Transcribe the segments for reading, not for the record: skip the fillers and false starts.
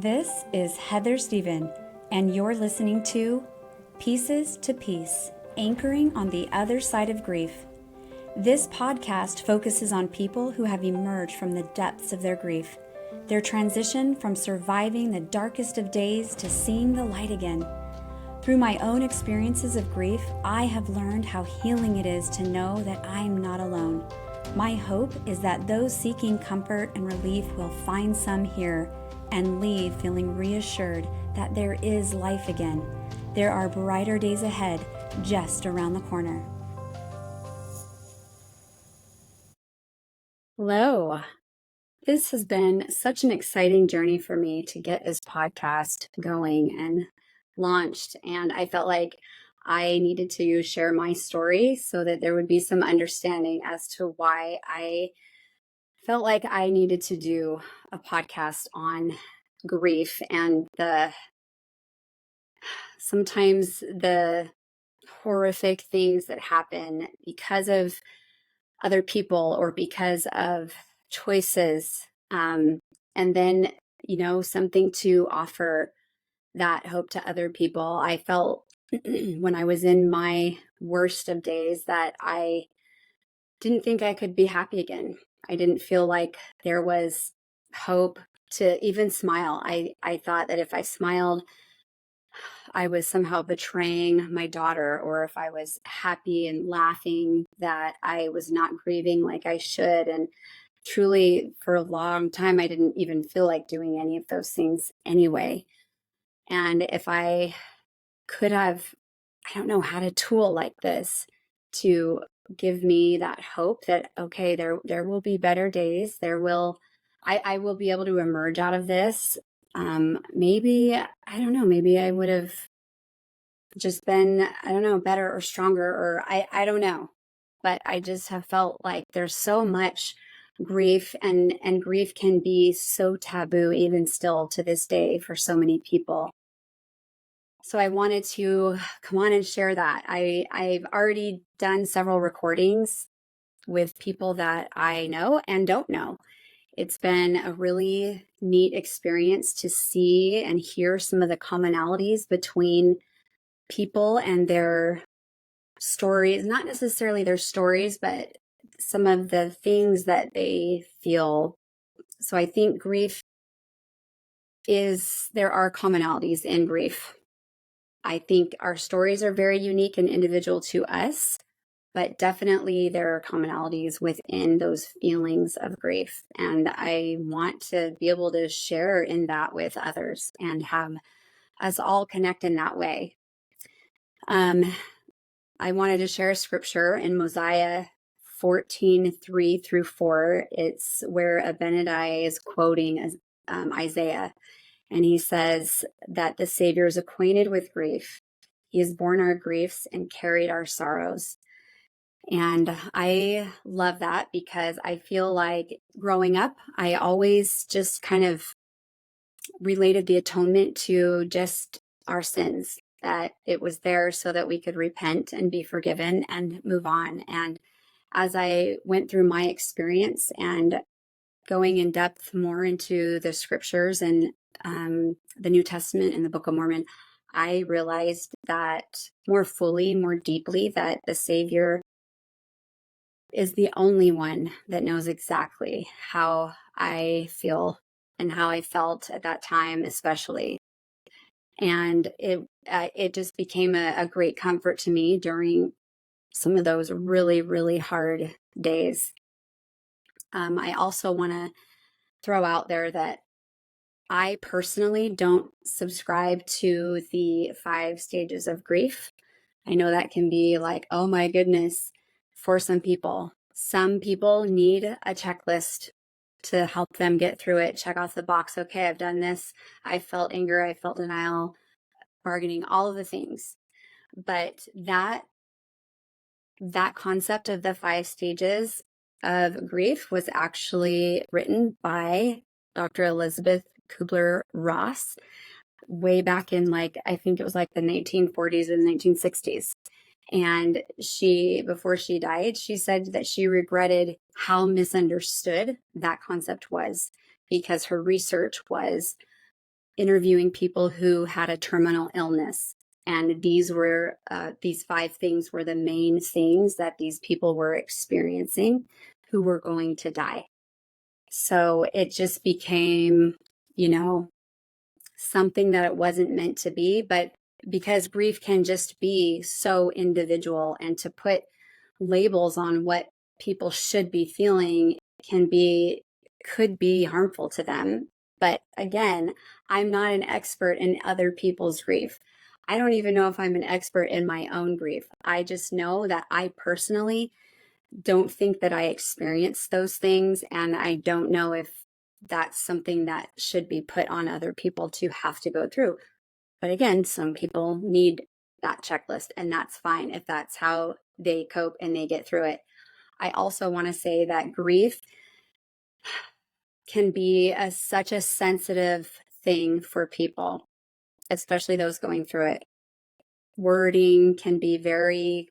This is Heather Stephen, and you're listening to Pieces to Peace, Anchoring on the Other Side of Grief. This podcast focuses on people who have emerged from the depths of their grief, their transition from surviving the darkest of days to seeing the light again. Through my own experiences of grief, I have learned how healing it is to know that I'm not alone. My hope is that those seeking comfort and relief will find some here and leave feeling reassured that there is life again. There are brighter days ahead, just around the corner. Hello. This has been such an exciting journey for me to get this podcast going and launched. And I felt like I needed to share my story so that there would be some understanding as to why I felt like I needed to do a podcast on grief and sometimes the horrific things that happen because of other people or because of choices. And then, something to offer that hope to other people. I felt when I was in my worst of days that I didn't think I could be happy again. I didn't feel like there was hope to even smile. I thought that if I smiled, I was somehow betraying my daughter, or if I was happy and laughing, that I was not grieving like I should. And truly, for a long time, I didn't even feel like doing any of those things anyway. And if I could have, I don't know, had a tool like this to give me that hope that, okay, there will be better days. I will be able to emerge out of this. Maybe, I don't know, maybe I would have just been, I don't know, better or stronger, or I don't know. But I just have felt like there's so much grief, and grief can be so taboo even still to this day for so many people. So I wanted to come on and share that. I've already done several recordings with people that I know and don't know. It's been a really neat experience to see and hear some of the commonalities between people and their stories, not necessarily their stories, but some of the things that they feel. So I think there are commonalities in grief. I think our stories are very unique and individual to us, but definitely there are commonalities within those feelings of grief. And I want to be able to share in that with others and have us all connect in that way. I wanted to share a scripture in Mosiah 14:3-4. It's where Abinadi is quoting Isaiah. And he says that the Savior is acquainted with grief. He has borne our griefs and carried our sorrows. And I love that because I feel like growing up, I always just kind of related the atonement to just our sins, that it was there so that we could repent and be forgiven and move on. And as I went through my experience and going in depth more into the scriptures and the New Testament and the Book of Mormon, I realized that more fully, more deeply, that the Savior is the only one that knows exactly how I feel and how I felt at that time, especially. And it just became a great comfort to me during some of those really, really hard days. I also want to throw out there that I personally don't subscribe to the 5 stages of grief. I know that can be like, oh my goodness, for some people. Some people need a checklist to help them get through it. Check off the box. Okay, I've done this. I felt anger. I felt denial, bargaining, all of the things. But that concept of the 5 stages of grief was actually written by Dr. Elizabeth Kubler-Ross way back in I think it was the 1940s and 1960s. And before she died, she said that she regretted how misunderstood that concept was, because her research was interviewing people who had a terminal illness. And these 5 things were the main things that these people were experiencing who were going to die. So it just became, something that it wasn't meant to be. But because grief can just be so individual, and to put labels on what people should be feeling could be harmful to them. But again, I'm not an expert in other people's grief. I don't even know if I'm an expert in my own grief. I just know that I personally don't think that I experience those things, and I don't know if that's something that should be put on other people to have to go through. But again, some people need that checklist, and that's fine if that's how they cope and they get through it. I also want to say that grief can be such a sensitive thing for people, especially those going through it. Wording can be very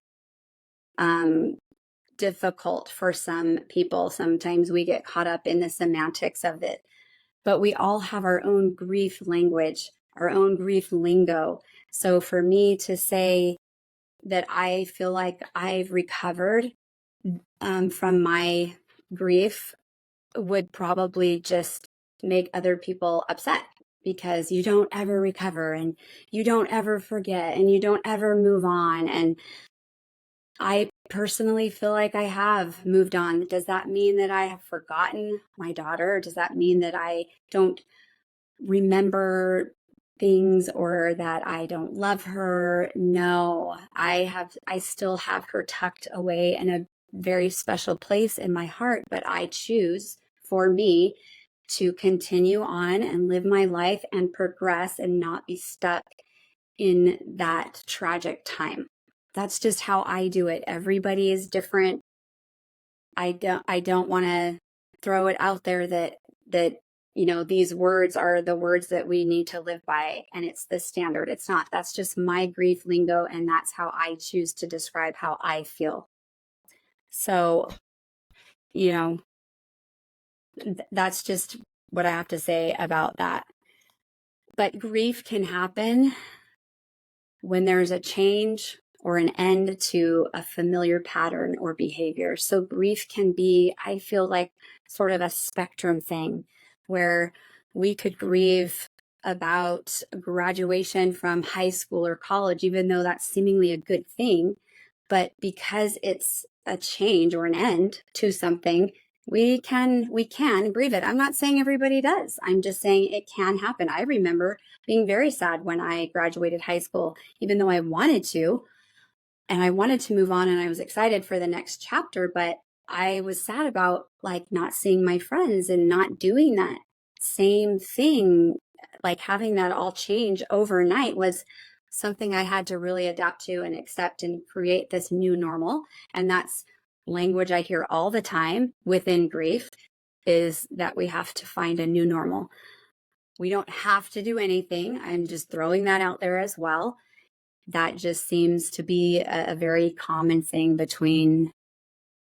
difficult for some people. Sometimes we get caught up in the semantics of it, but we all have our own grief language, our own grief lingo. So for me to say that I feel like I've recovered from my grief would probably just make other people upset, because you don't ever recover, and you don't ever forget, and you don't ever move on. And I personally feel like I have moved on. Does that mean that I have forgotten my daughter? Does that mean that I don't remember things, or that I don't love her? No, I still have her tucked away in a very special place in my heart, but I choose for me to continue on and live my life and progress and not be stuck in that tragic time. That's just how I do it. Everybody is different. I don't want to throw it out there that these words are the words that we need to live by, and it's the standard. It's not. That's just my grief lingo, and that's how I choose to describe how I feel. So, that's just what I have to say about that. But grief can happen when there's a change or an end to a familiar pattern or behavior. So grief can be, I feel like, sort of a spectrum thing, where we could grieve about graduation from high school or college, even though that's seemingly a good thing. But because it's a change or an end to something, we can grieve it. I'm not saying everybody does. I'm just saying it can happen. I remember being very sad when I graduated high school, even though I wanted to, and I wanted to move on, and I was excited for the next chapter, but I was sad about not seeing my friends and not doing that same thing. Having that all change overnight was something I had to really adapt to and accept and create this new normal. And that's language I hear all the time within grief, is that we have to find a new normal. We don't have to do anything. I'm just throwing that out there as well. That just seems to be a very common thing between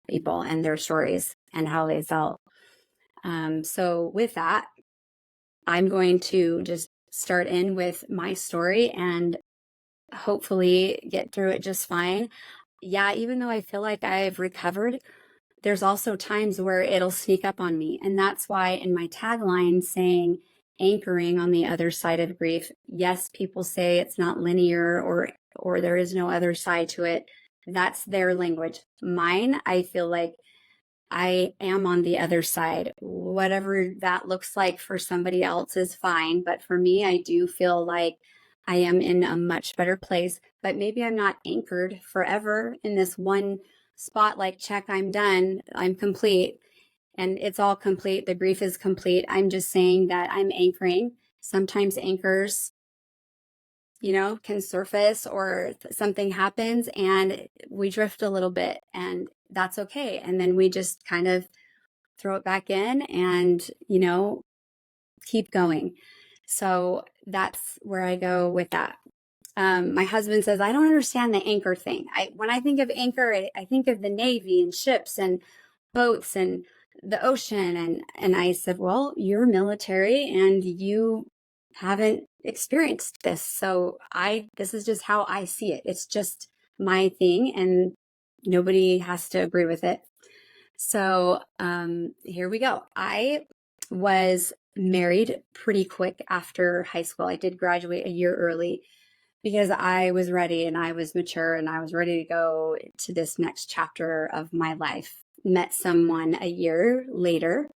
people and their stories and how they felt. So with that, I'm going to just start in with my story and hopefully get through it just fine. Yeah, even though I feel like I've recovered, there's also times where it'll sneak up on me. And that's why in my tagline saying anchoring on the other side of grief, yes, people say it's not linear or there is no other side to it. That's their language. Mine, I feel like I am on the other side. Whatever that looks like for somebody else is fine. But for me, I do feel like I am in a much better place. But maybe I'm not anchored forever in this one spot, check, I'm done, I'm complete. And it's all complete. The grief is complete. I'm just saying that I'm anchoring. Sometimes anchors, can surface, or something happens and we drift a little bit, and that's okay. And then we just kind of throw it back in and, keep going. So that's where I go with that. My husband says, I don't understand the anchor thing. When I think of anchor, I think of the Navy and ships and boats and the ocean. And I said, well, you're military and you haven't experienced this. So this is just how I see it. It's just my thing and nobody has to agree with it. So here we go. I was married pretty quick after high school. I did graduate a year early because I was ready and I was mature and I was ready to go to this next chapter of my life. Met someone a year later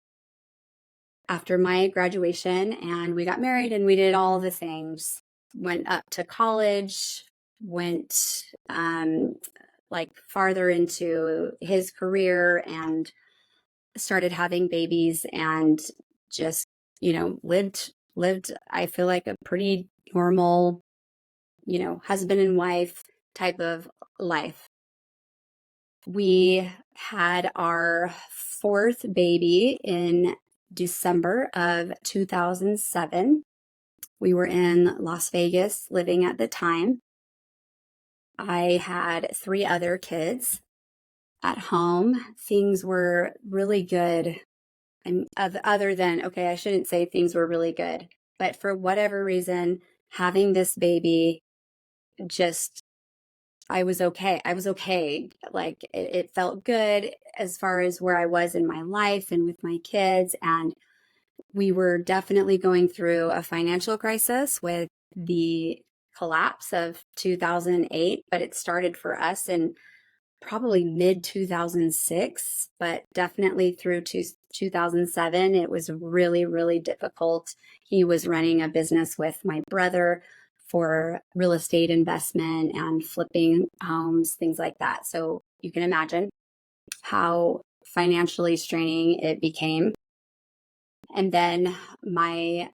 after my graduation and we got married and we did all the things. Went up to college, went like farther into his career and started having babies and just, lived, I feel like a pretty normal, husband and wife type of life. We had our fourth baby in December of 2007. We were in Las Vegas living at the time. I had 3 other kids at home. Things were really good. Other than, okay, I shouldn't say things were really good, but for whatever reason, having this baby just, I was okay. I was okay. Like it felt good as far as where I was in my life and with my kids. And we were definitely going through a financial crisis with the collapse of 2008, but it started for us in probably mid 2006, but definitely through 2007, it was really, really difficult. He was running a business with my brother for real estate investment and flipping homes, things like that. So you can imagine how financially straining it became. And then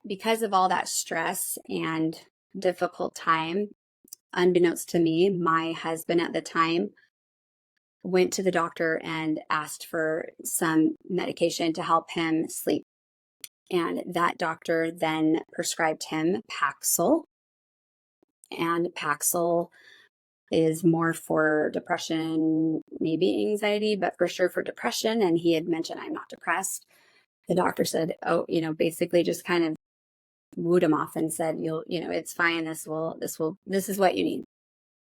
because of all that stress and difficult time, unbeknownst to me, my husband at the time went to the doctor and asked for some medication to help him sleep. And that doctor then prescribed him Paxil. And Paxil is more for depression, maybe anxiety, but for sure for depression. And he had mentioned, I'm not depressed. The doctor said, oh, basically just kind of wooed him off and said, it's fine. This is what you need.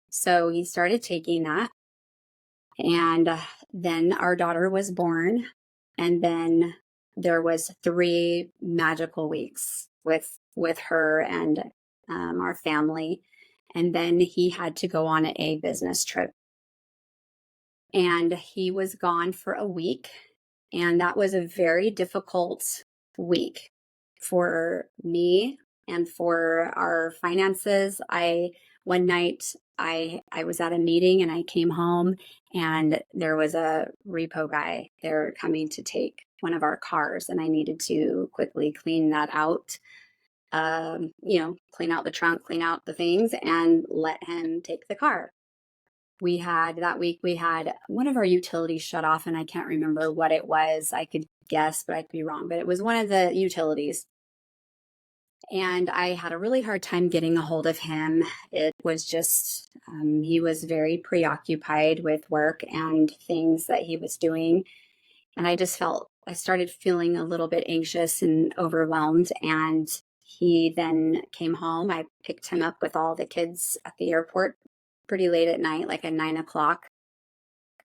So he started taking that. And then our daughter was born. And then there was 3 magical weeks with her and our family. And then he had to go on a business trip. And he was gone for a week. And that was a very difficult week for me and for our finances. One night I was at a meeting and I came home and there was a repo guy there coming to take one of our cars and I needed to quickly clean that out. Clean out the trunk, clean out the things and let him take the car. That week we had one of our utilities shut off and I can't remember what it was. I could guess, but I could be wrong, but it was one of the utilities. And I had a really hard time getting a hold of him. It was just, he was very preoccupied with work and things that he was doing. And I started feeling a little bit anxious and overwhelmed. And he then came home. I picked him up with all the kids at the airport pretty late at night, like at 9:00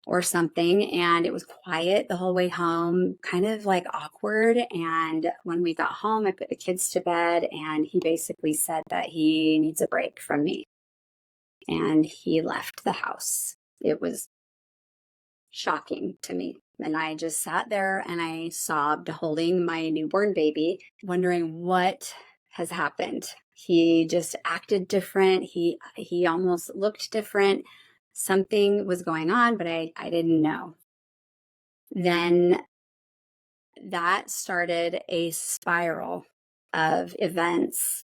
or something. And it was quiet the whole way home, kind of like awkward. And when we got home, I put the kids to bed and he basically said that he needs a break from me. And he left the house. It was shocking to me. And I just sat there and I sobbed holding my newborn baby, wondering what has happened. He just acted different. He almost looked different. Something was going on, but I didn't know. Then that started a spiral of events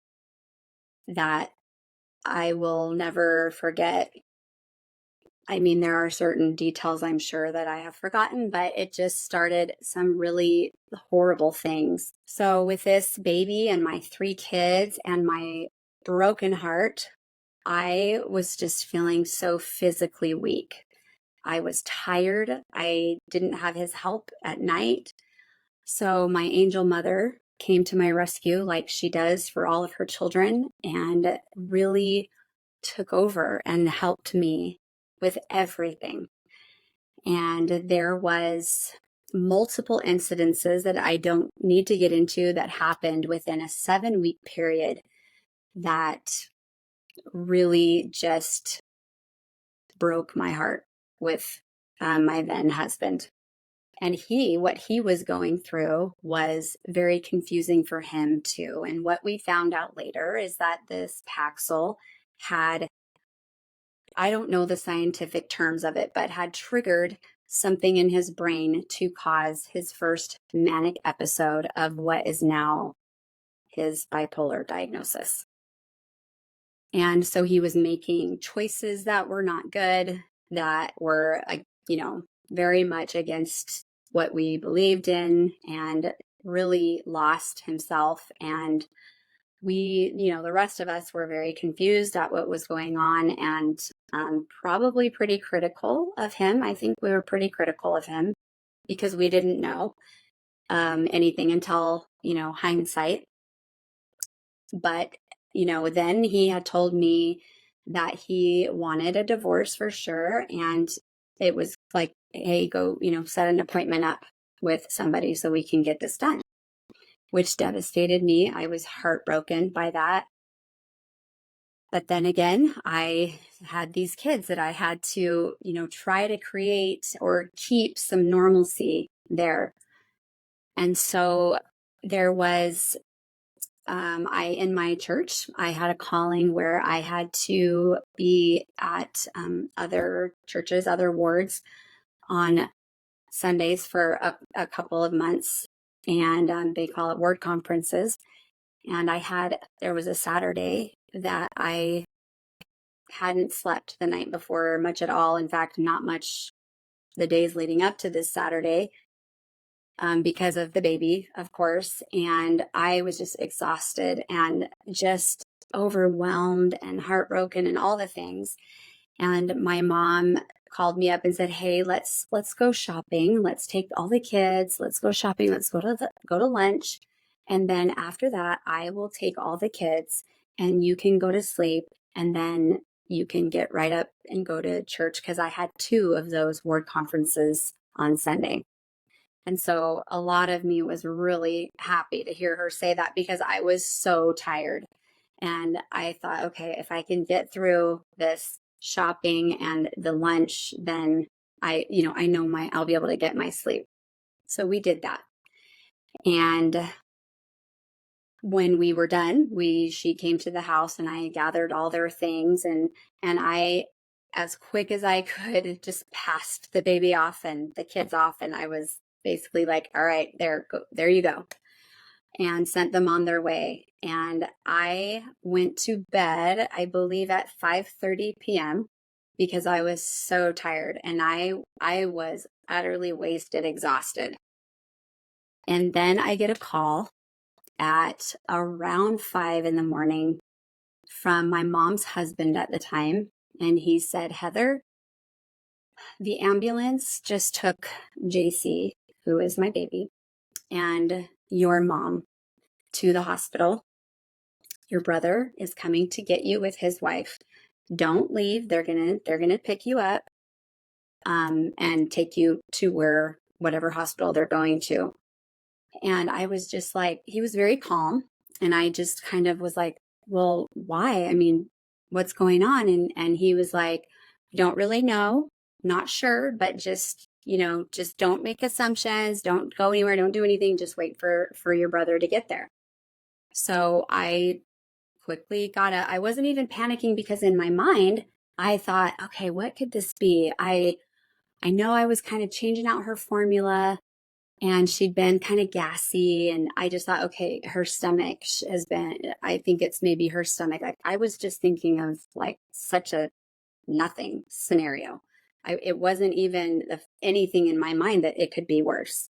that I will never forget. I mean, there are certain details I'm sure that I have forgotten, but it just started some really horrible things. So with this baby and my 3 kids and my broken heart, I was just feeling so physically weak. I was tired. I didn't have his help at night. So my angel mother came to my rescue like she does for all of her children and really took over and helped me with everything. And there was multiple incidences that I don't need to get into that happened within a 7-week period that really just broke my heart with my then husband. And what he was going through was very confusing for him too. And what we found out later is that this Paxil had, I don't know the scientific terms of it, but had triggered something in his brain to cause his first manic episode of what is now his bipolar diagnosis. And so he was making choices that were not good, that were, very much against what we believed in, and really lost himself. And we, the rest of us were very confused at what was going on, and probably pretty critical of him. I think we were pretty critical of him because we didn't know anything until, hindsight. But, then he had told me that he wanted a divorce for sure. And it was like, hey, go, set an appointment up with somebody so we can get this done, which devastated me. I was heartbroken by that. But then again, I had these kids that I had to, try to create or keep some normalcy there. And so there was, in my church, I had a calling where I had to be at other churches, other wards on Sundays for a couple of months. And they call it ward conferences. And there was a Saturday that I hadn't slept the night before much at all. In fact, not much the days leading up to this Saturday, because of the baby, of course. And I was just exhausted and just overwhelmed and heartbroken and all the things. And my mom called me up and said, "Hey, let's go shopping. Let's take all the kids. Let's go shopping. Let's go to lunch. And then after that, I will take all the kids and you can go to sleep. And then you can get right up and go to church," because I had 2 of those ward conferences on Sunday. And so a lot of me was really happy to hear her say that because I was so tired. And I thought, okay, if I can get through this shopping and the lunch, then I know I'll be able to get my sleep. So we did that. And when we were done, she came to the house and I gathered all their things, and I, as quick as I could, just passed the baby off and the kids off, and I was basically like, all right, there you go, and sent them on their way. And I went to bed, I believe at 5:30 p.m. because I was so tired and I was utterly wasted, exhausted. And then I get a call at around 5 in the morning from my mom's husband at the time. And he said, "Heather, the ambulance just took Jacey, who is my baby, and your mom to the hospital. Your brother is coming to get you with his wife. Don't leave. They're gonna pick you up and take you to whatever hospital they're going to." And I was just like, he was very calm. And I just kind of was like, "Well, why? I mean, what's going on?" And he was like, "Don't really know, not sure, but just don't make assumptions. Don't go anywhere. Don't do anything. Just wait for your brother to get there." So I quickly I wasn't even panicking because in my mind, I thought, okay, what could this be? I know I was kind of changing out her formula and she'd been kind of gassy. And I just thought, okay, her stomach I think it's maybe her stomach. I was just thinking of like such a nothing scenario. It wasn't even anything in my mind that it could be worse.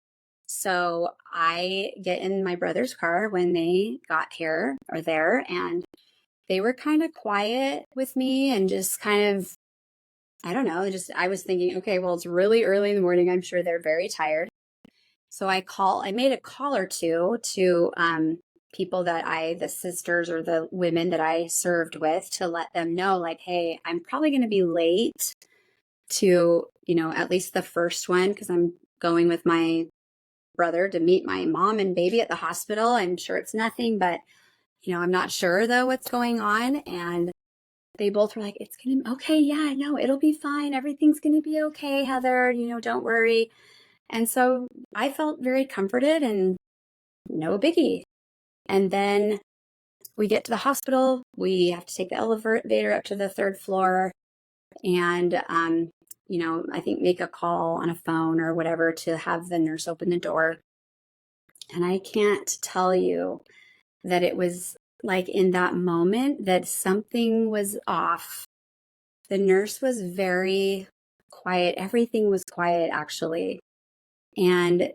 So I get in my brother's car when they got here or there, and they were kind of quiet with me and just kind of, I don't know, I was thinking, okay, well, it's really early in the morning. I'm sure they're very tired. So I made a call or two to people the sisters or the women that I served with, to let them know, like, hey, I'm probably going to be late to, at least the first one, because I'm going with my brother to meet my mom and baby at the hospital. I'm sure it's nothing, but, I'm not sure though what's going on. And they both were like, it's going to be okay. Yeah, no, it'll be fine. Everything's going to be okay, Heather, don't worry. And so I felt very comforted and no biggie. And then we get to the hospital. We have to take the elevator up to the third floor and, I think make a call on a phone or whatever to have the nurse open the door. And I can't tell you that it was like in that moment that something was off. The nurse was very quiet. Everything was quiet, actually. And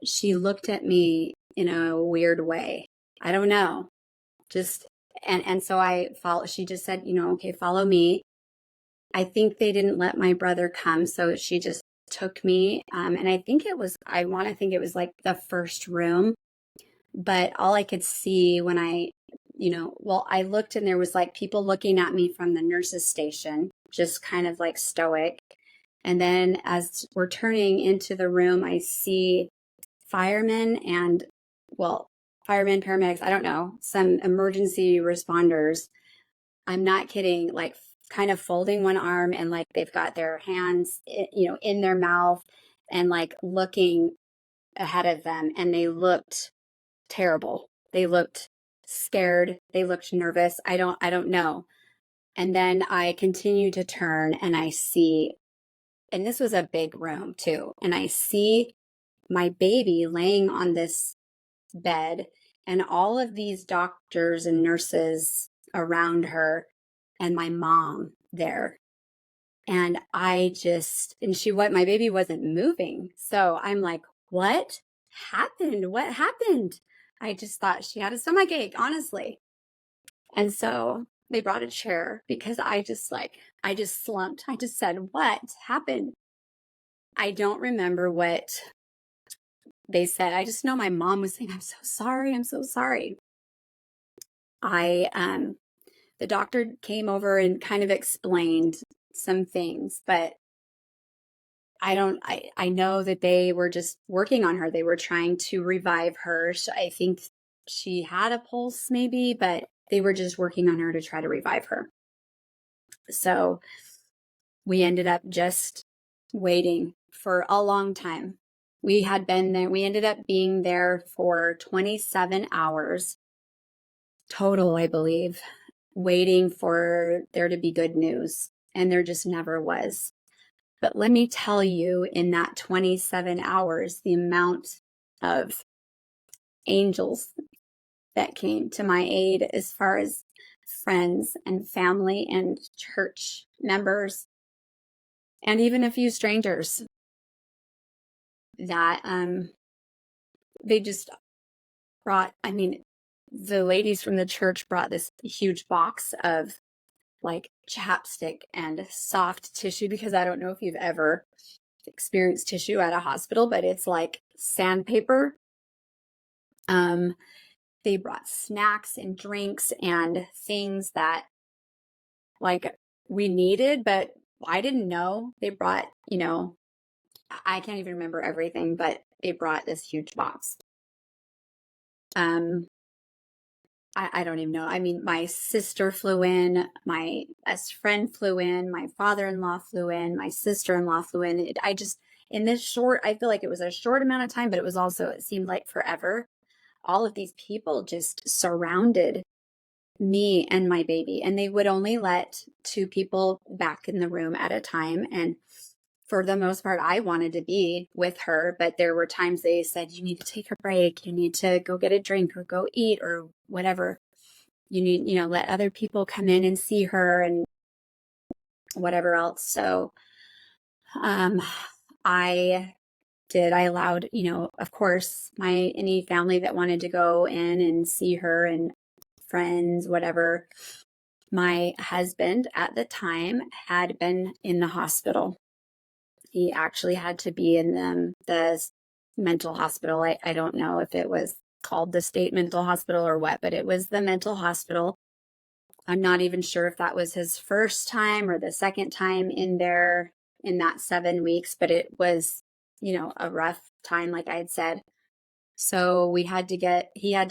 she looked at me in a weird way. I don't know. And so she just said, okay, follow me. I think they didn't let my brother come. So she just took me. And I want to think it was like the first room, but all I could see when I looked, and there was like people looking at me from the nurse's station, just kind of like stoic. And then as we're turning into the room, I see firemen, paramedics, I don't know, some emergency responders. I'm not kidding, like kind of folding one arm and like they've got their hands, in their mouth and like looking ahead of them. And they looked terrible. They looked scared. They looked nervous. I don't know. And then I continue to turn and I see, and this was a big room too, and I see my baby laying on this bed and all of these doctors and nurses around her and my mom there. And my baby wasn't moving. So I'm like, what happened? What happened? I just thought she had a stomachache, honestly. And so they brought a chair because I just slumped. I just said, what happened? I don't remember what they said. I just know my mom was saying, I'm so sorry. I'm so sorry. The doctor came over and kind of explained some things, but I know that they were just working on her. They were trying to revive her. I think she had a pulse maybe, but they were just working on her to try to revive her. So we ended up just waiting for a long time. We had been there. We ended up being there for 27 hours total, I believe, waiting for there to be good news. And there just never was. But let me tell you, in that 27 hours, the amount of angels that came to my aid, as far as friends and family and church members, and even a few strangers, that they just brought, the ladies from the church brought this huge box of like chapstick and soft tissue, because I don't know if you've ever experienced tissue at a hospital, but it's like sandpaper. They brought snacks and drinks and things that like we needed, but I didn't know. They brought, I can't even remember everything, but they brought this huge box. I don't even know. I mean, my sister flew in, my best friend flew in, my father-in-law flew in, my sister-in-law flew in. I feel like it was a short amount of time, but it seemed like forever. All of these people just surrounded me and my baby, and they would only let two people back in the room at a time. And for the most part, I wanted to be with her, but there were times they said, you need to take a break. You need to go get a drink or go eat or whatever. You need, let other people come in and see her and whatever else. So, I allowed, of course, any family that wanted to go in and see her and friends, whatever. My husband at the time had been in the hospital. He actually had to be in the mental hospital. I don't know if it was called the state mental hospital or what, but it was the mental hospital. I'm not even sure if that was his first time or the second time in there in that 7 weeks, but it was, a rough time, like I had said. So he had to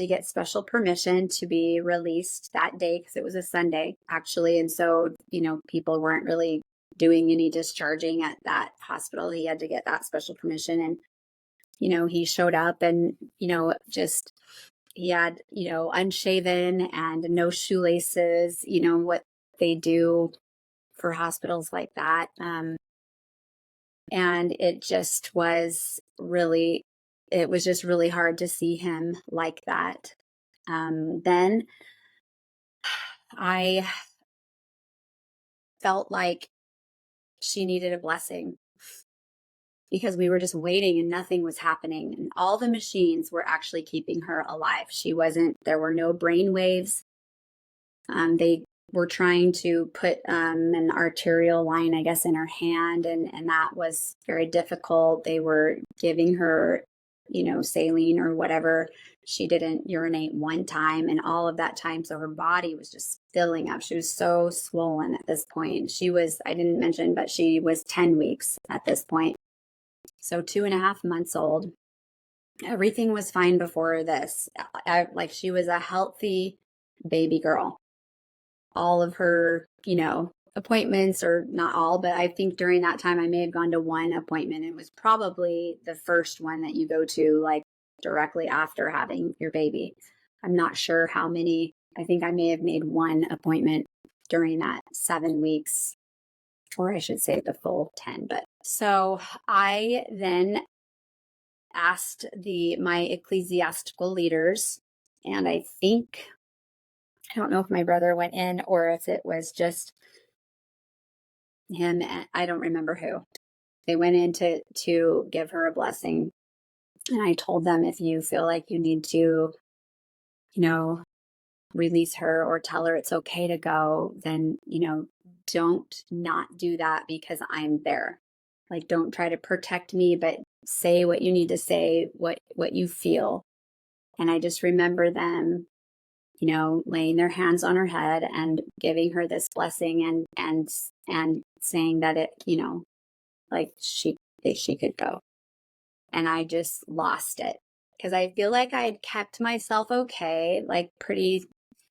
get special permission to be released that day because it was a Sunday, actually. And so, people weren't really doing any discharging at that hospital. He had to get that special permission. And, he showed up and, just he had, unshaven and no shoelaces, what they do for hospitals like that. And it was just really hard to see him like that. Then I felt like she needed a blessing because we were just waiting and nothing was happening. And all the machines were actually keeping her alive. There were no brain waves. They were trying to put an arterial line, I guess, in her hand, and that was very difficult. They were giving her, saline or whatever. She didn't urinate one time, and all of that time, so her body was just filling up. She was so swollen at this point. I didn't mention, but she was 10 weeks at this point. So 2.5 months old. Everything was fine before this. She was a healthy baby girl. All of her, appointments, or not all, but I think during that time I may have gone to one appointment. It was probably the first one that you go to, like directly after having your baby. I'm not sure how many. I think I may have made one appointment during that 7 weeks, or I should say the full 10. But so I then asked my ecclesiastical leaders, and I don't know if my brother went in or if it was just him. I don't remember who. They went in to give her a blessing. And I told them, if you feel like you need to, release her or tell her it's okay to go, then, don't not do that because I'm there. Like, don't try to protect me, but say what you need to say, what you feel. And I just remember them, laying their hands on her head and giving her this blessing and saying that it, like she could go. And I just lost it because I feel like I had kept myself okay, like pretty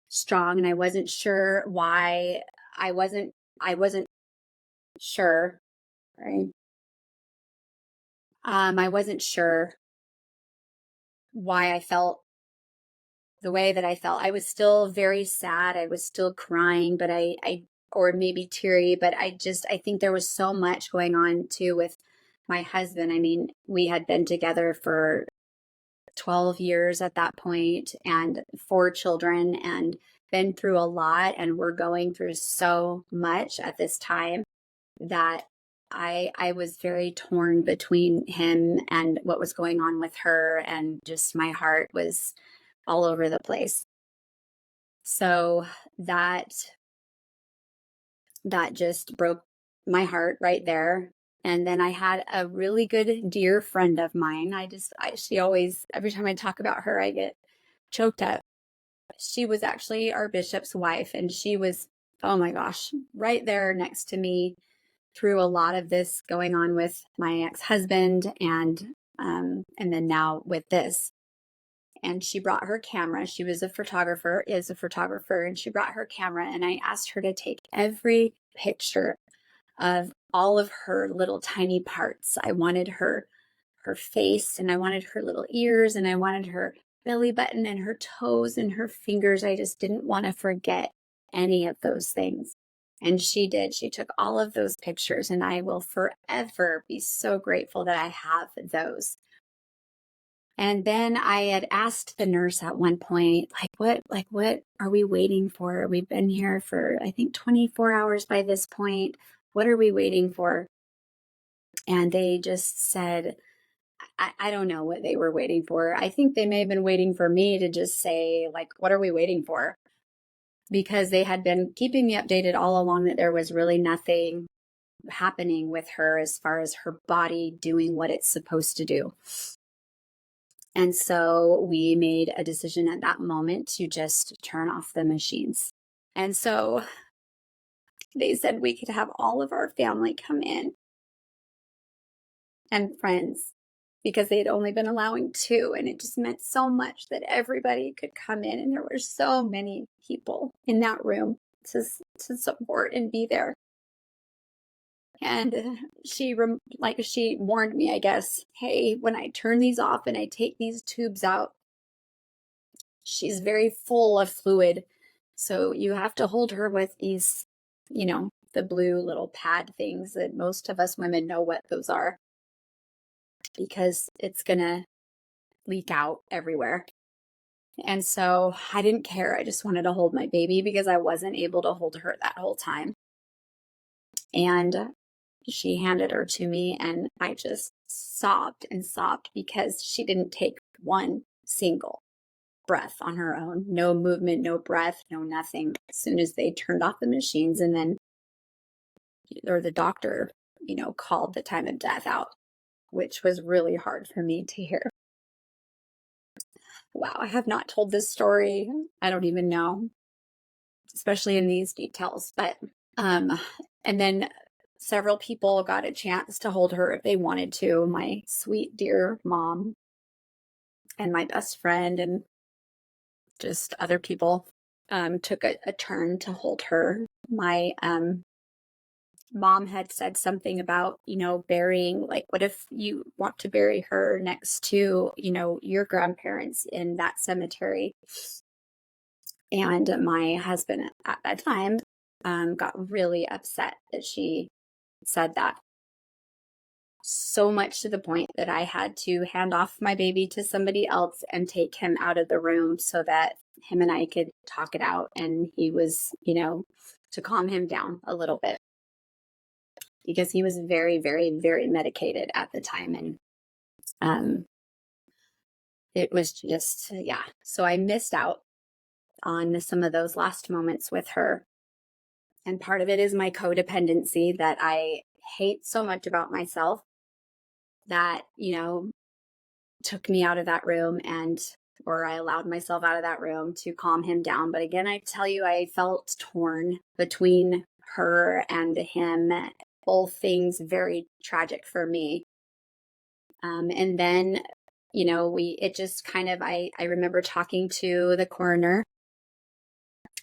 strong. And I wasn't sure why. I wasn't sure, right? I wasn't sure why I felt the way that I felt. I was still very sad. I was still crying, but or maybe teary, but I think there was so much going on too with my husband. I mean, we had been together for 12 years at that point and 4 children and been through a lot. And we're going through so much at this time that I was very torn between him and what was going on with her. And just my heart was all over the place. So that just broke my heart right there. And then I had a really good, dear friend of mine. She always, every time I talk about her, I get choked up. She was actually our bishop's wife, and she was, oh my gosh, right there next to me through a lot of this going on with my ex-husband and then now with this. And she brought her camera. She was a photographer, is a photographer, and she brought her camera, and I asked her to take every picture of all of her little tiny parts. I wanted her face, and I wanted her little ears, and I wanted her belly button and her toes and her fingers. I just didn't want to forget any of those things. And she did. She took all of those pictures, and I will forever be so grateful that I have those. And then I had asked the nurse at one point, what are we waiting for? We've been here for, I think, 24 hours by this point. What are we waiting for? And they just said, I don't know what they were waiting for. I think they may have been waiting for me to just say, like, what are we waiting for? Because they had been keeping me updated all along that there was really nothing happening with her as far as her body doing what it's supposed to do. And so we made a decision at that moment to just turn off the machines. And so they said we could have all of our family come in and friends because they had only been allowing two. And it just meant so much that everybody could come in. And there were so many people in that room to support and be there. And she warned me, I guess, hey, when I turn these off and I take these tubes out, she's very full of fluid. So you have to hold her with these, the blue little pad things that most of us women know what those are, because it's going to leak out everywhere. And so I didn't care. I just wanted to hold my baby because I wasn't able to hold her that whole time. And she handed her to me, and I just sobbed and sobbed because she didn't take one single breath on her own. No movement, no breath, no nothing. As soon as they turned off the machines, and then, or the doctor, called the time of death out, which was really hard for me to hear. Wow, I have not told this story. I don't even know, especially in these details. But, and then several people got a chance to hold her if they wanted to. My sweet, dear mom and my best friend and just other people took a turn to hold her. My mom had said something about, burying, like, what if you want to bury her next to, your grandparents in that cemetery? And my husband at that time got really upset that she said that. So much to the point that I had to hand off my baby to somebody else and take him out of the room so that him and I could talk it out. And he was, to calm him down a little bit, because he was very, very, very medicated at the time. And it was just, yeah. So I missed out on some of those last moments with her. And part of it is my codependency that I hate so much about myself, that, took me out of that room, or I allowed myself out of that room to calm him down. But again, I tell you, I felt torn between her and him, both things very tragic for me. And then, it just kind of, I remember talking to the coroner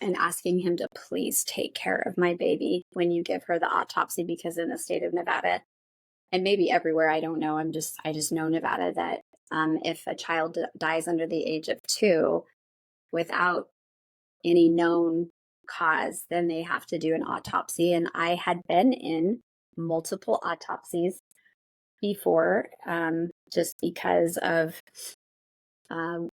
and asking him to please take care of my baby when you give her the autopsy, because in the state of Nevada, and maybe everywhere, I don't know, I just know Nevada, that if a child dies under the age of 2 without any known cause, then they have to do an autopsy. And I had been in multiple autopsies before, just because of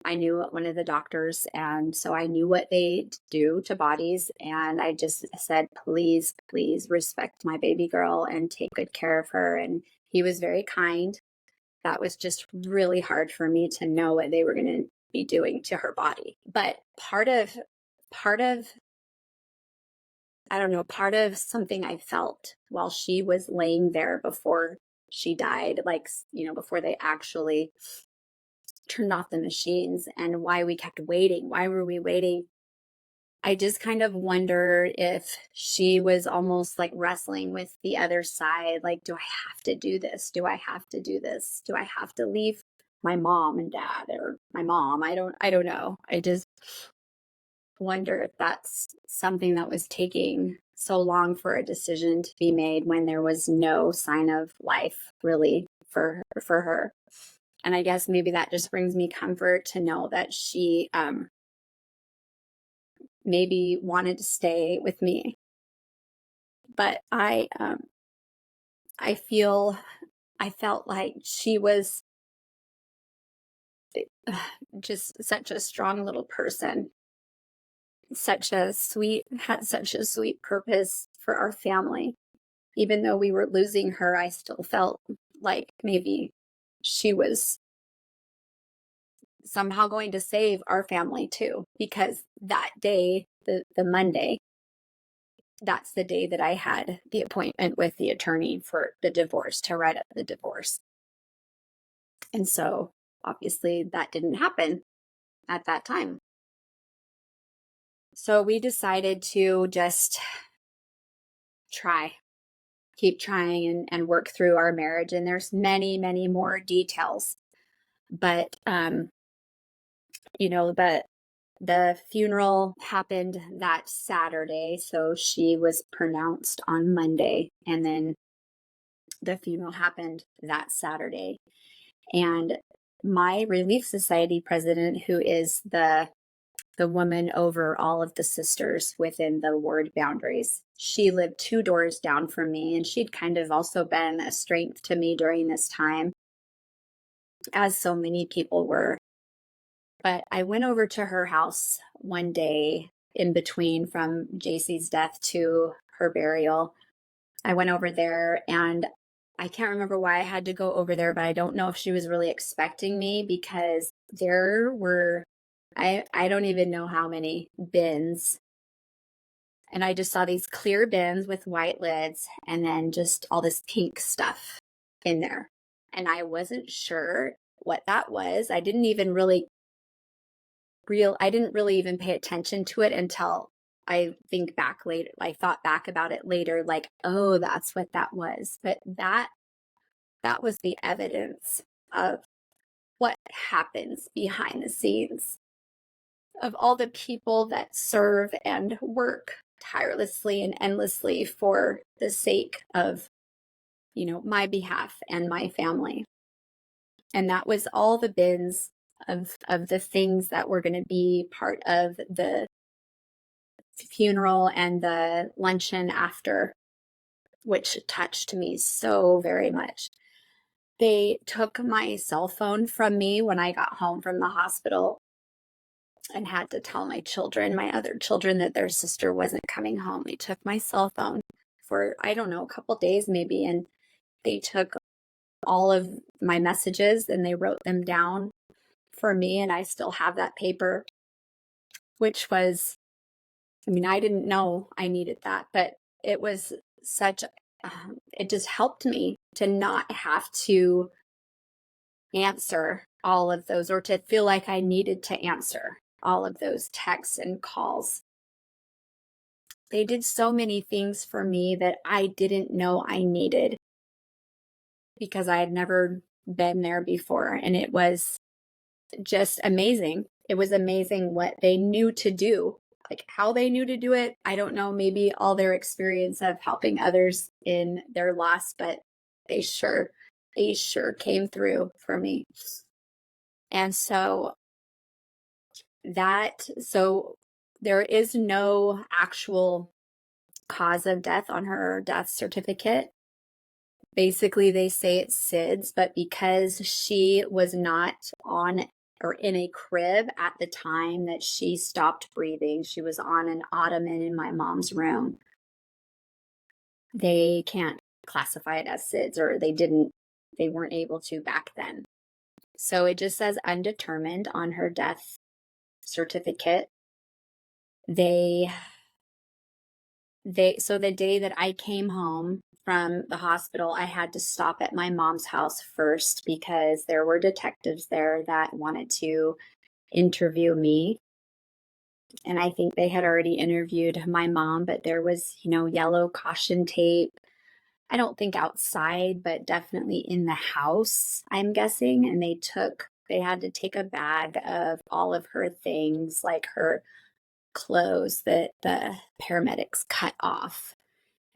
I knew one of the doctors, and so I knew what they do to bodies. And I just said, please, please respect my baby girl and take good care of her. And he was very kind. That was just really hard for me to know what they were going to be doing to her body. But part of, I don't know, part of something I felt while she was laying there before she died, like, before they actually turned off the machines, and why we kept waiting. Why were we waiting? I just kind of wondered if she was almost like wrestling with the other side. Like, do I have to do this? Do I have to do this? Do I have to leave my mom and dad, or my mom? I don't know. I just wonder if that's something that was taking so long for a decision to be made when there was no sign of life really for her. And I guess maybe that just brings me comfort to know that she maybe wanted to stay with me. But I felt like she was just such a strong little person, had such a sweet purpose for our family. Even though we were losing her, I still felt like maybe she was somehow going to save our family too, because that day, the Monday, that's the day that I had the appointment with the attorney for the divorce, to write up the divorce. And so obviously that didn't happen at that time. So we decided to just try, keep trying and work through our marriage. And there's many, many more details. But the funeral happened that Saturday, so she was pronounced on Monday, and then the funeral happened that Saturday. And my Relief Society president, who is the woman over all of the sisters within the ward boundaries, she lived 2 doors down from me, and she'd kind of also been a strength to me during this time, as so many people were. But I went over to her house one day in between from Jacey's death to her burial. I went over there, and I can't remember why I had to go over there, but I don't know if she was really expecting me, because there were, I don't even know how many bins. And I just saw these clear bins with white lids and then just all this pink stuff in there. And I wasn't sure what that was. I didn't really even pay attention to it until I thought back about it later, like, oh, that's what that was. But that was the evidence of what happens behind the scenes, of all the people that serve and work tirelessly and endlessly for the sake of, my behalf and my family. And that was all the bins of the things that were going to be part of the funeral and the luncheon after, which touched me so very much. They took my cell phone from me when I got home from the hospital and had to tell my other children, that their sister wasn't coming home. They took my cell phone for, I don't know, a couple days maybe, and they took all of my messages and they wrote them down for me. And I still have that paper, which was, I didn't know I needed that, but it was it just helped me to not have to answer all of those, or to feel like I needed to answer all of those texts and calls. They did so many things for me that I didn't know I needed, because I had never been there before. And it was just amazing. It was amazing what they knew to do. Like, how they knew to do it, I don't know. Maybe all their experience of helping others in their loss, but they sure came through for me. And so there is no actual cause of death on her death certificate. Basically, they say it's SIDS, but because she was not on or in a crib at the time that she stopped breathing, she was on an ottoman in my mom's room, they can't classify it as SIDS, or they weren't able to back then. So it just says undetermined on her death certificate. So the day that I came home from the hospital, I had to stop at my mom's house first, because there were detectives there that wanted to interview me. And I think they had already interviewed my mom, but there was, yellow caution tape. I don't think outside, but definitely in the house, I'm guessing. And they had to take a bag of all of her things, like her clothes that the paramedics cut off.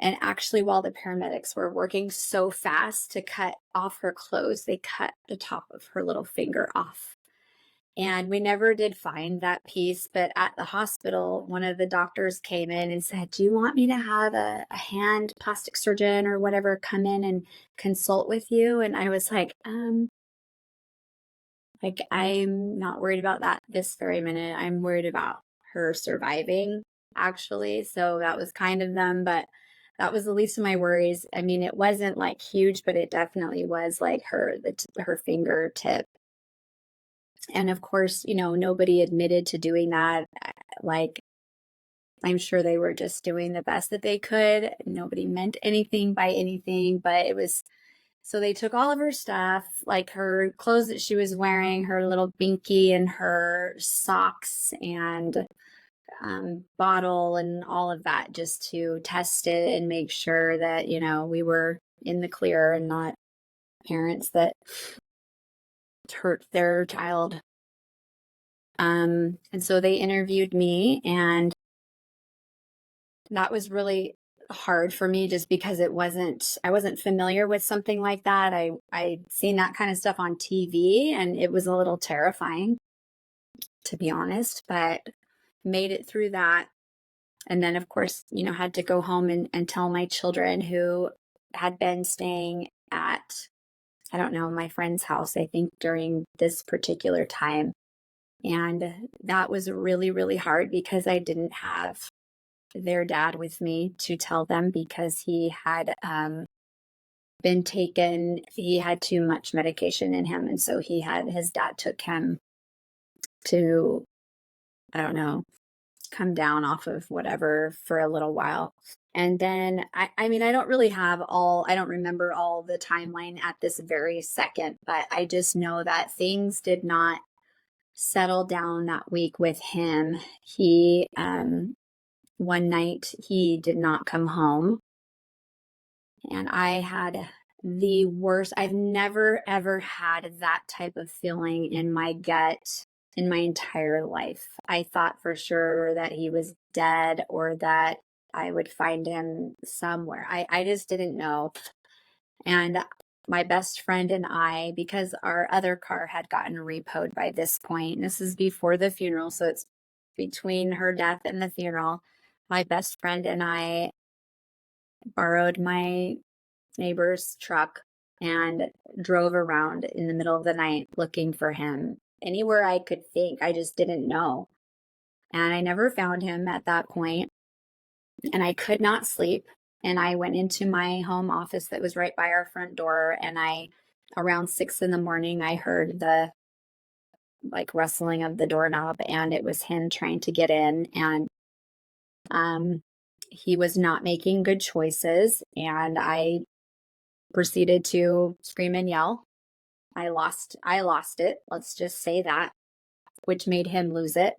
And actually, while the paramedics were working so fast to cut off her clothes, they cut the top of her little finger off. And we never did find that piece. But at the hospital, one of the doctors came in and said, "Do you want me to have a hand plastic surgeon or whatever come in and consult with you?" And I was like, I'm not worried about that this very minute. I'm worried about her surviving, actually. So that was kind of them, but that was the least of my worries. It wasn't like huge, but it definitely was like her fingertip. And of course, nobody admitted to doing that. Like, I'm sure they were just doing the best that they could. Nobody meant anything by anything, but it was So they took all of her stuff, like her clothes that she was wearing, her little binky and her socks and bottle and all of that, just to test it and make sure that, we were in the clear and not parents that hurt their child. And so they interviewed me, and that was really hard for me just because I wasn't familiar with something like that. I'd seen that kind of stuff on TV, and it was a little terrifying, to be honest, but made it through that. And then, of course, had to go home and tell my children, who had been staying at, I don't know, my friend's house, I think, during this particular time. And that was really, really hard because I didn't have their dad with me to tell them, because he had been taken, he had too much medication in him. And so his dad took him to, I don't know, come down off of whatever for a little while. And then, I mean, I don't remember all the timeline at this very second, but I just know that things did not settle down that week with him. One night he did not come home, and I had the worst. I've never, ever had that type of feeling in my gut in my entire life. I thought for sure that he was dead, or that I would find him somewhere. I just didn't know. And my best friend and I, because our other car had gotten repoed by this point, this is before the funeral, so it's between her death and the funeral, my best friend and I borrowed my neighbor's truck and drove around in the middle of the night looking for him anywhere I could think. I just didn't know. And I never found him at that point. And I could not sleep. And I went into my home office that was right by our front door. And around 6 a.m, I heard the rustling of the doorknob, and it was him trying to get in. And he was not making good choices. And I proceeded to scream and yell. I lost it. Let's just say that, which made him lose it.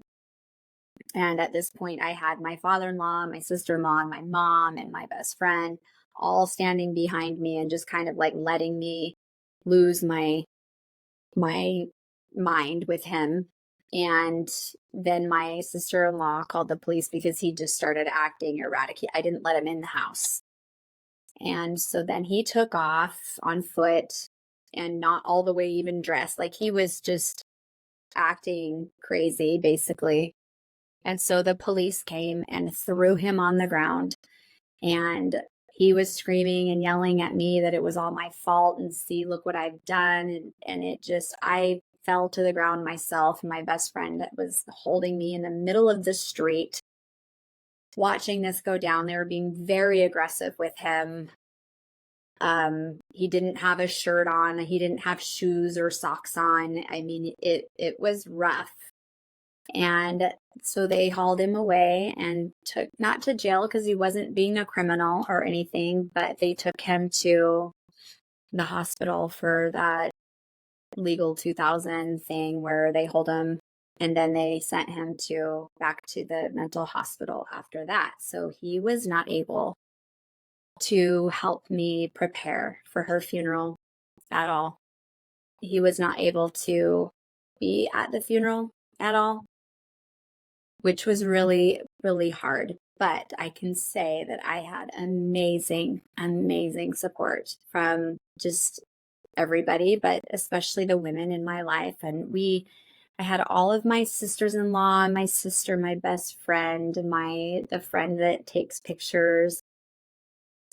And at this point, I had my father-in-law, my sister-in-law, my mom, and my best friend all standing behind me and just kind of letting me lose my mind with him. And then my sister-in-law called the police because he just started acting erratic. I didn't let him in the house. And so then he took off on foot, and not all the way even dressed. He was just acting crazy, basically. And so the police came and threw him on the ground, and he was screaming and yelling at me that it was all my fault, and see, look what I've done. And I fell to the ground myself. My best friend was holding me in the middle of the street, watching this go down. They were being very aggressive with him. He didn't have a shirt on. He didn't have shoes or socks on. I mean, it was rough. And so they hauled him away and took, not to jail because he wasn't being a criminal or anything, but they took him to the hospital for that legal 2000 thing where they hold him, and then they sent him back to the mental hospital after that. So he was not able to help me prepare for her funeral at all. He was not able to be at the funeral at all, which was really, really hard. But I can say that I had amazing, amazing support from just everybody, but especially the women in my life. And I had all of my sisters-in-law, my sister, my best friend, the friend that takes pictures,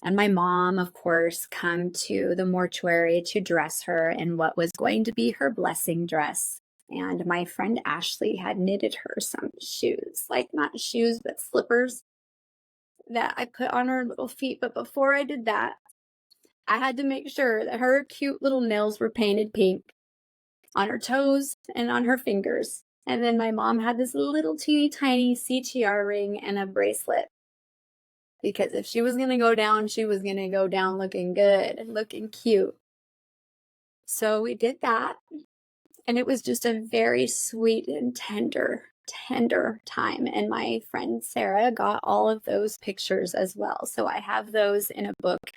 and my mom, of course, come to the mortuary to dress her in what was going to be her blessing dress. And my friend Ashley had knitted her some shoes, not shoes, but slippers that I put on her little feet. But before I did that, I had to make sure that her cute little nails were painted pink on her toes and on her fingers. And then my mom had this little teeny tiny CTR ring and a bracelet. Because if she was going to go down, she was going to go down looking good and looking cute. So we did that. And it was just a very sweet and tender time. And my friend Sarah got all of those pictures as well. So I have those in a book,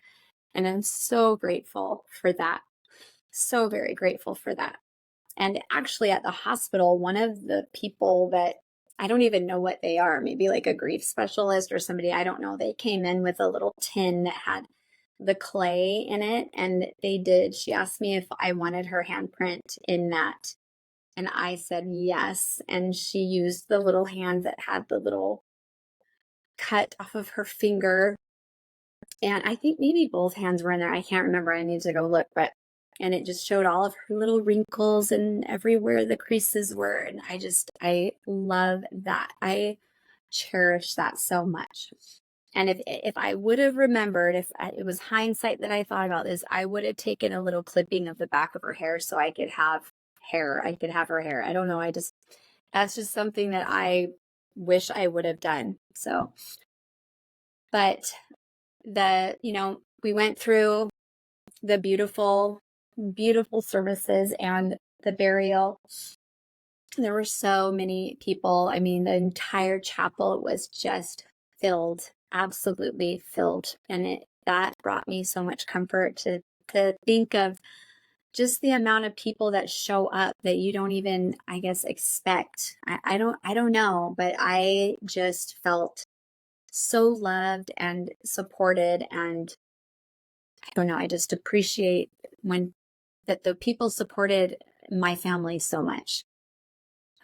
and I'm so grateful for that. So very grateful for that. And actually, at the hospital, one of the people that I don't even know what they are, maybe like a grief specialist or somebody, I don't know, they came in with a little tin that had the clay in it. And she asked me if I wanted her handprint in that. And I said yes. And she used the little hand that had the little cut off of her finger. And I think maybe both hands were in there. I can't remember. I need to go look. And it just showed all of her little wrinkles and everywhere the creases were. And I love that. I cherish that so much. And if I would have remembered, it was hindsight that I thought about this, I would have taken a little clipping of the back of her hair so I could have hair. I could have her hair. I don't know. That's just something that I wish I would have done. So, but we went through the beautiful, beautiful services and the burial. There were so many people. I mean, the entire chapel was just filled, absolutely filled. And that brought me so much comfort to think of just the amount of people that show up that you don't even, I guess, expect. I don't know, but I just felt so loved and supported. And I don't know, I just appreciate that the people supported my family so much.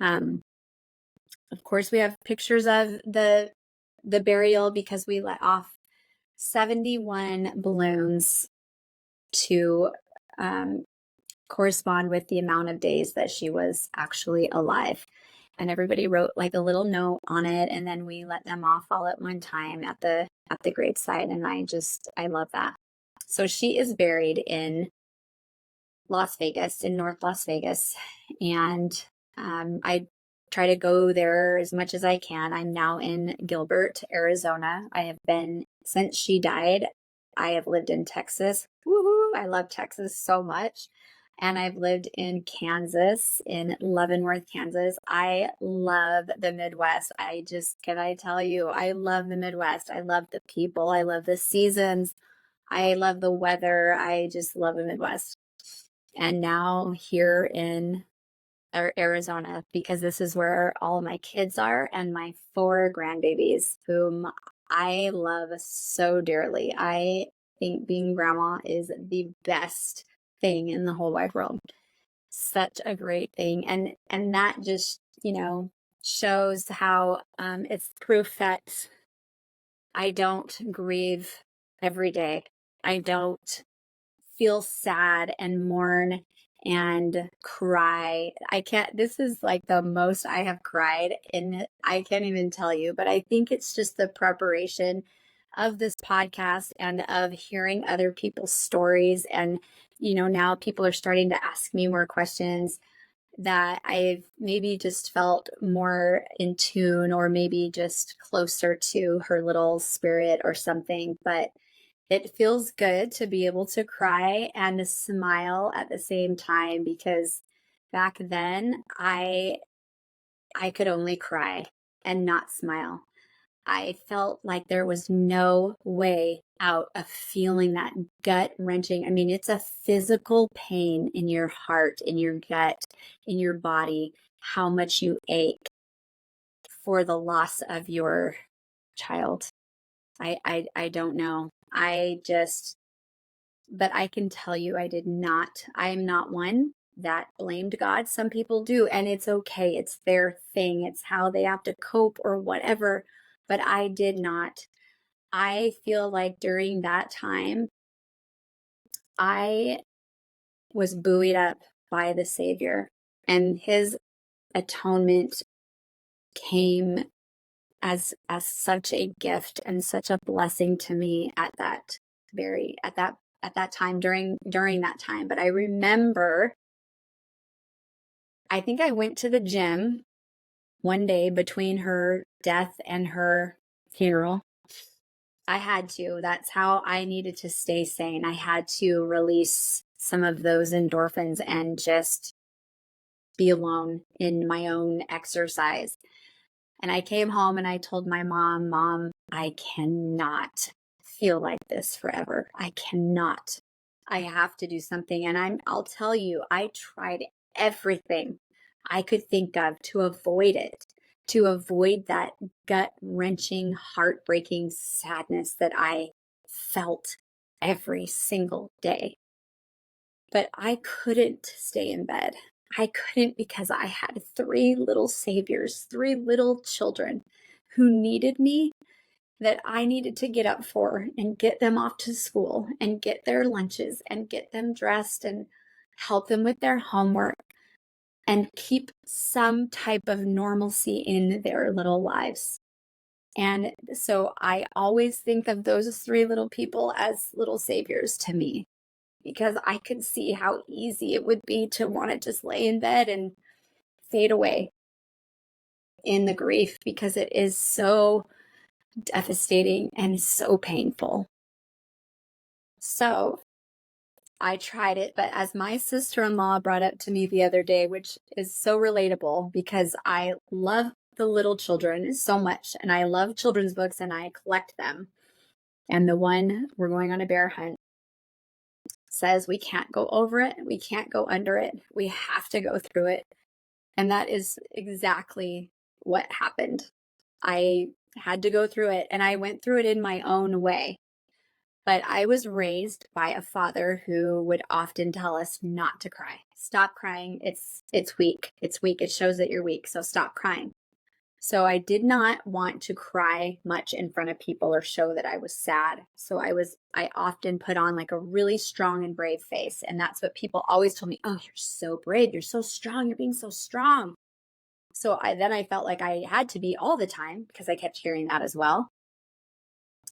Of course, we have pictures of the burial because we let off 71 balloons to correspond with the amount of days that she was actually alive. And everybody wrote like a little note on it, and then we let them off all at one time at the graveside. And I love that. So she is buried in Las Vegas, in North Las Vegas, and I try to go there as much as I can. I'm now in Gilbert, Arizona. I have been since she died. I have lived in Texas. Woohoo! I love Texas so much. And I've lived in Kansas, in Leavenworth, Kansas. I love the Midwest. Can I tell you, I love the Midwest. I love the people. I love the seasons. I love the weather. I just love the Midwest. And now here in Arizona, because this is where all my kids are and my 4 grandbabies, whom I love so dearly. I think being grandma is the best thing in the whole wide world. Such a great thing. And that just, shows how it's proof that I don't grieve every day. I don't feel sad and mourn and cry. This is like the most I have cried I can't even tell you, but I think it's just the preparation of this podcast and of hearing other people's stories. And, now people are starting to ask me more questions that I've maybe just felt more in tune, or maybe just closer to her little spirit or something. But it feels good to be able to cry and smile at the same time, because back then I could only cry and not smile. I felt like there was no way out of feeling that gut wrenching. I mean, it's a physical pain in your heart, in your gut, in your body, how much you ache for the loss of your child. I don't know. But I can tell you, I am not one that blamed God. Some people do, and it's okay. It's their thing. It's how they have to cope or whatever. But I did not. I feel like during that time, I was buoyed up by the Savior, and his atonement came as such a gift and such a blessing to me at that time, during that time. But I remember, I think I went to the gym one day between her death and her funeral. I had to. That's how I needed to stay sane. I had to release some of those endorphins and just be alone in my own exercise. And I came home and I told my mom, Mom, I cannot feel like this forever. I cannot. I have to do something. And I'll tell you, I tried everything I could think of to avoid it, to avoid that gut-wrenching, heartbreaking sadness that I felt every single day. But I couldn't stay in bed. I couldn't because I had three little saviors, three little children who needed me, that I needed to get up for and get them off to school and get their lunches and get them dressed and help them with their homework and keep some type of normalcy in their little lives. And so I always think of those three little people as little saviors to me, because I could see how easy it would be to want to just lay in bed and fade away in the grief, because it is so devastating and so painful. So I tried it, but as my sister-in-law brought up to me the other day, which is so relatable because I love the little children so much, and I love children's books and I collect them. And the one, We're Going on a Bear Hunt, says we can't go over it, we can't go under it, we have to go through it. And that is exactly what happened. I had to go through it, and I went through it in my own way. But I was raised by a father who would often tell us not to cry. Stop crying. It's weak. It's weak. It shows that you're weak. So stop crying. So I did not want to cry much in front of people or show that I was sad. So I often put on like a really strong and brave face. And that's what people always told me. Oh, you're so brave. You're so strong. You're being so strong. So I felt like I had to be all the time, because I kept hearing that as well.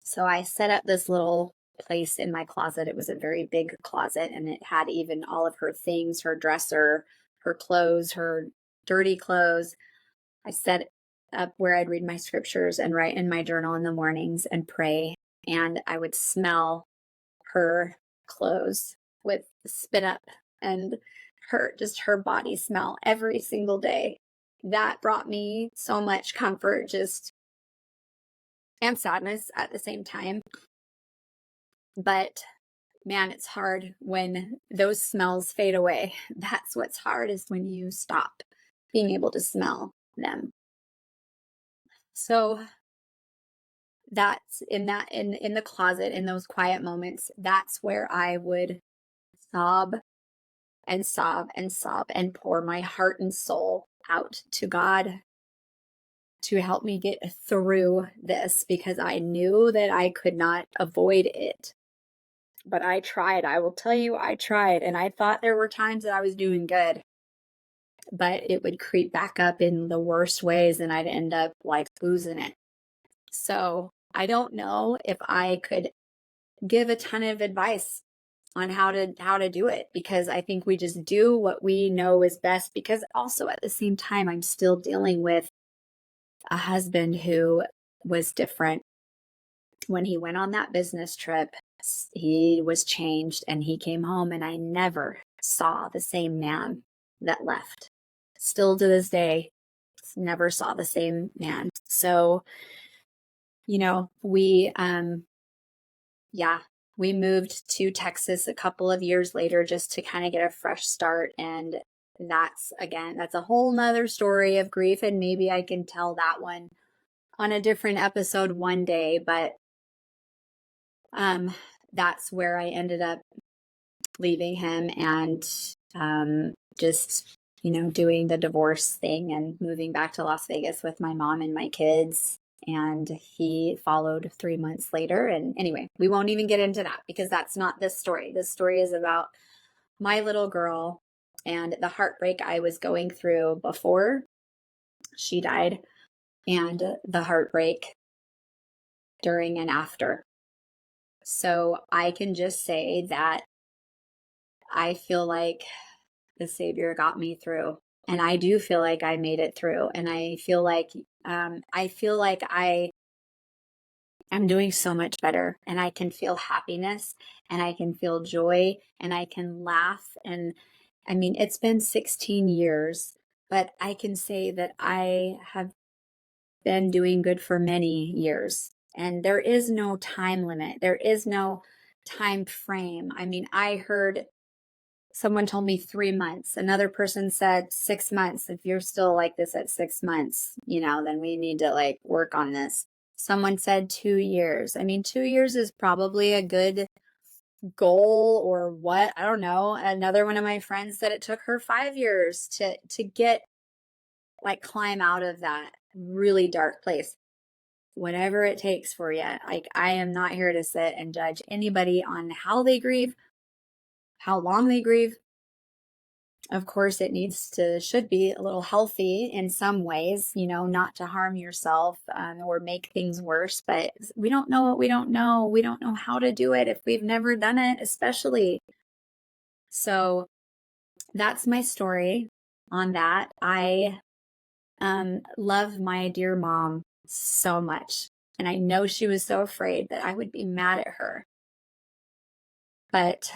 So I set up this little place in my closet. It was a very big closet, and it had even all of her things, her dresser, her clothes, her dirty clothes. I set up where I'd read my scriptures and write in my journal in the mornings and pray. And I would smell her clothes with spit up and her body smell every single day. That brought me so much comfort, and sadness at the same time. But man, it's hard when those smells fade away. That's what's hard, is when you stop being able to smell them. So that's in the closet, in those quiet moments, that's where I would sob and sob and sob and pour my heart and soul out to God to help me get through this, because I knew that I could not avoid it. But I tried. I will tell you, I tried. And I thought there were times that I was doing good, but it would creep back up in the worst ways, and I'd end up like losing it. So I don't know if I could give a ton of advice on how to do it, because I think we just do what we know is best. Because also at the same time, I'm still dealing with a husband who was different. When he went on that business trip, he was changed, and he came home, and I never saw the same man that left. Still to this day, never saw the same man. So, we moved to Texas a couple of years later just to kind of get a fresh start. And that's a whole nother story of grief. And maybe I can tell that one on a different episode one day, but that's where I ended up leaving him and just, doing the divorce thing and moving back to Las Vegas with my mom and my kids. And he followed 3 months later. And anyway, we won't even get into that, because that's not this story. This story is about my little girl and the heartbreak I was going through before she died, and the heartbreak during and after. So I can just say that I feel like the Savior got me through, and I do feel like I made it through. And I feel like I I'm doing so much better, and I can feel happiness, and I can feel joy, and I can laugh. And I mean, it's been 16 years, but I can say that I have been doing good for many years. And there is no time limit. There is no time frame. I mean, I heard someone told me 3 months. Another person said 6 months. If you're still like this at 6 months, then we need to like work on this. Someone said 2 years. I mean, 2 years is probably a good goal or what? I don't know. Another one of my friends said it took her 5 years to get like climb out of that really dark place. Whatever it takes for you. Like, I am not here to sit and judge anybody on how they grieve, how long they grieve. Of course, should be a little healthy in some ways, not to harm yourself or make things worse. But we don't know what we don't know. We don't know how to do it if we've never done it, especially. So that's my story on that. I love my dear mom so much. And I know she was so afraid that I would be mad at her. But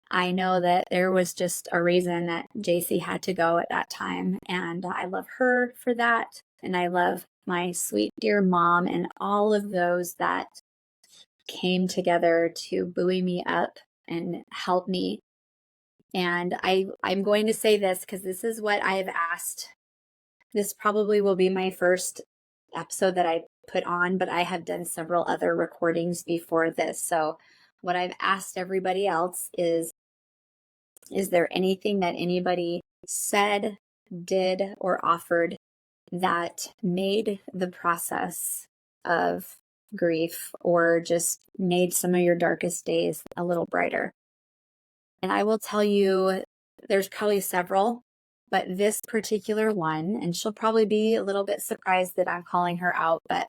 I know that there was just a reason that Jacey had to go at that time. And I love her for that. And I love my sweet, dear mom and all of those that came together to buoy me up and help me. And I'm going to say this because this is what I have asked. This probably will be my first episode that I put on, but I have done several other recordings before this. So what I've asked everybody else is there anything that anybody said, did, or offered that made the process of grief or just made some of your darkest days a little brighter? And I will tell you, there's probably several, but this particular one, and she'll probably be a little bit surprised that I'm calling her out, but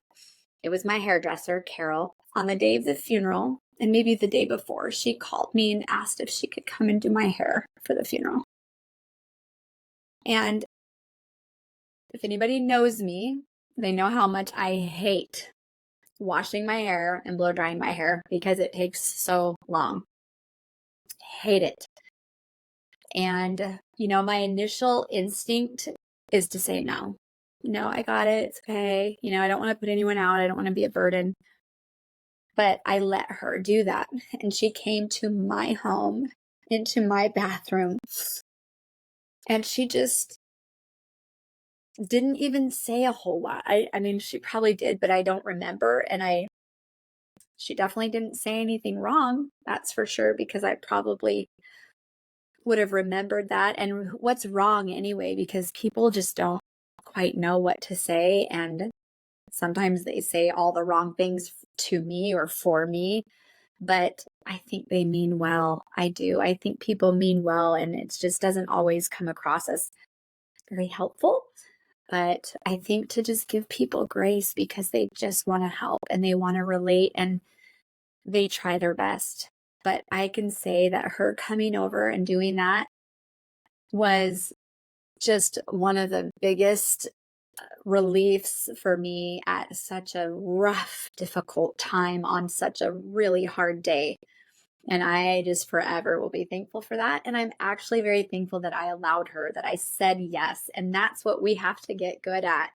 it was my hairdresser, Carol. On the day of the funeral, and maybe the day before, she called me and asked if she could come and do my hair for the funeral. And if anybody knows me, they know how much I hate washing my hair and blow drying my hair because it takes so long. Hate it. And, my initial instinct is to say no. No, I got it. It's okay. I don't want to put anyone out. I don't want to be a burden. But I let her do that. And she came to my home, into my bathroom. And she just didn't even say a whole lot. I mean, she probably did, but I don't remember. And she definitely didn't say anything wrong. That's for sure, because I probably would have remembered that. And what's wrong anyway, because people just don't quite know what to say. And sometimes they say all the wrong things to me or for me, but I think they mean well. I do. I think people mean well, and it just doesn't always come across as very helpful. But I think to just give people grace because they just want to help and they want to relate and they try their best. But I can say that her coming over and doing that was just one of the biggest reliefs for me at such a rough, difficult time on such a really hard day. And I just forever will be thankful for that. And I'm actually very thankful that I allowed her, that I said yes. And that's what we have to get good at,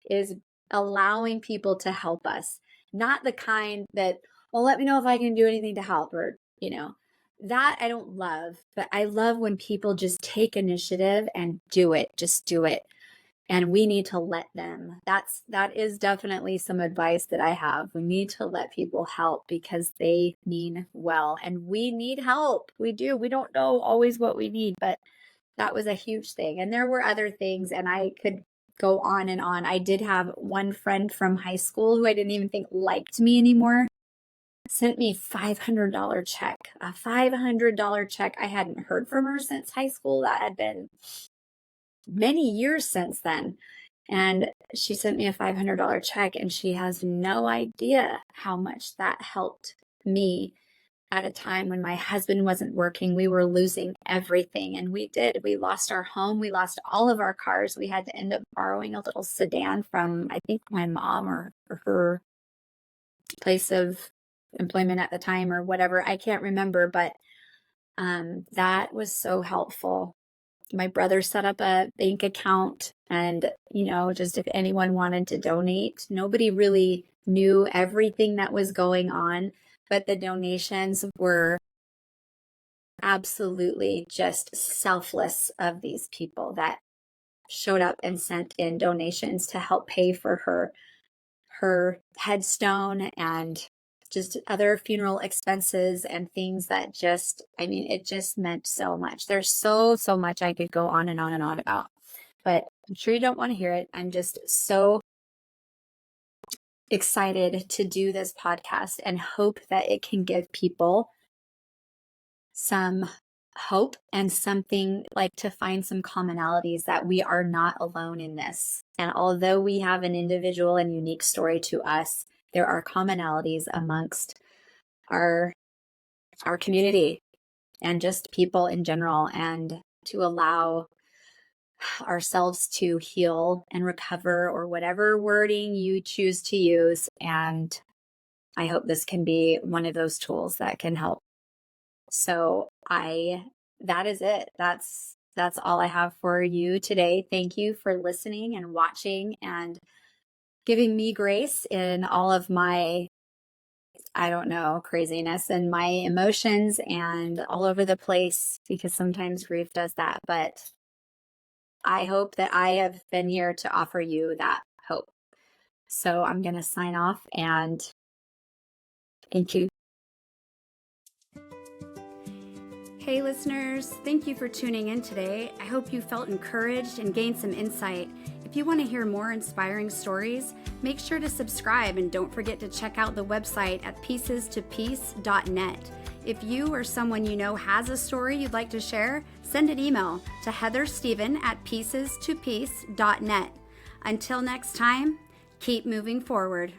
is allowing people to help us. Not the kind that, well, let me know if I can do anything to help, or, that I don't love. But I love when people just take initiative and do it. Just do it. And we need to let them. That is definitely some advice that I have. We need to let people help because they mean well. And we need help. We do. We don't know always what we need, but that was a huge thing. And there were other things, and I could go on and on. I did have one friend from high school who I didn't even think liked me anymore, sent me $500 check. A $500 check. I hadn't heard from her since high school. That had been many years since then. And she sent me a $500 check, and she has no idea how much that helped me at a time when my husband wasn't working. We were losing everything, and we did. We lost our home. We lost all of our cars. We had to end up borrowing a little sedan from, I think, my mom or her place of employment at the time or whatever. I can't remember, but that was so helpful. My brother set up a bank account and, just if anyone wanted to donate, nobody really knew everything that was going on, but the donations were absolutely just selfless of these people that showed up and sent in donations to help pay for her headstone and just other funeral expenses and things that it just meant so much. There's so much I could go on and on and on about, but I'm sure you don't want to hear it. I'm just so excited to do this podcast and hope that it can give people some hope and something like to find some commonalities that we are not alone in this. And although we have an individual and unique story to us, there are commonalities amongst our community and just people in general, and to allow ourselves to heal and recover, or whatever wording you choose to use. And I hope this can be one of those tools that can help. So that is it. That's all I have for you today. Thank you for listening and watching and giving me grace in all of my, craziness and my emotions and all over the place, because sometimes grief does that. But I hope that I have been here to offer you that hope. So I'm going to sign off and thank you. Hey listeners, thank you for tuning in today. I hope you felt encouraged and gained some insight. If you want to hear more inspiring stories, make sure to subscribe and don't forget to check out the website at pieces2peace.net. If you or someone you know has a story you'd like to share, send an email to heathersteven@pieces2peace.net. Until next time, keep moving forward.